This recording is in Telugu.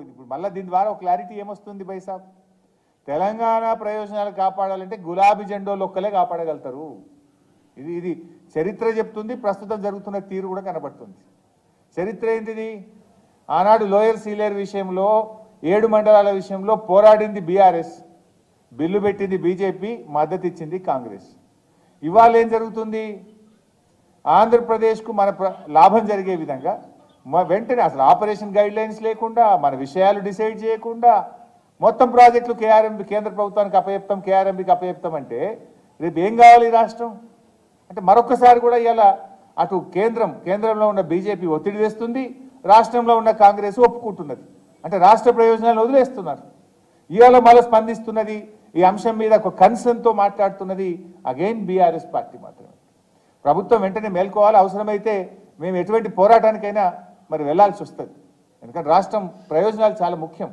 ఇప్పుడు మళ్ళీ దీని ద్వారా ఒక క్లారిటీ ఏమొస్తుంది బైసాబ్, తెలంగాణ ప్రయోజనాలు కాపాడాలంటే గులాబీ జెండోళ్ళు ఒక్కలే కాపాడగలుగుతారు. ఇది చరిత్ర చెప్తుంది, ప్రస్తుతం జరుగుతున్న తీరు కూడా కనబడుతుంది. చరిత్ర ఏంటిది? ఆనాడు లోయర్ సీలేరు విషయంలో 7 మండలాల విషయంలో పోరాడింది బీఆర్ఎస్, బిల్లు పెట్టింది బీజేపీ, మద్దతు ఇచ్చింది కాంగ్రెస్. ఇవాళ ఏం జరుగుతుంది? ఆంధ్రప్రదేశ్కు మన లాభం జరిగే విధంగా వెంటనే అసలు ఆపరేషన్ గైడ్ లైన్స్ లేకుండా, మన విషయాలు డిసైడ్ చేయకుండా మొత్తం ప్రాజెక్టులు కేంద్ర ప్రభుత్వానికి అప్పచెప్తాం, కేఆర్ఎంబీకి అప్పచెప్తాం అంటే రేపు ఏం కావాలి ఈ రాష్ట్రం? అంటే మరొకసారి కూడా ఇలా అటు కేంద్రంలో ఉన్న బీజేపీ ఒత్తిడి తెస్తుంది, రాష్ట్రంలో ఉన్న కాంగ్రెస్ ఒప్పుకుంటున్నది. అంటే రాష్ట్ర ప్రయోజనాలను వదిలేస్తున్నారు. ఇవాళ మళ్ళీ స్పందిస్తున్నది ఈ అంశం మీద ఒక కన్సర్న్తో మాట్లాడుతున్నది అగైన్ బీఆర్ఎస్ పార్టీ మాత్రమే. ప్రభుత్వం వెంటనే మేల్కోవాలి. అవసరమైతే మేము ఎటువంటి పోరాటానికైనా మరి వెళ్లాల్సి వస్తుంది. ఎందుకంటే రాష్ట్రం ప్రయోజనాలు చాలా ముఖ్యం.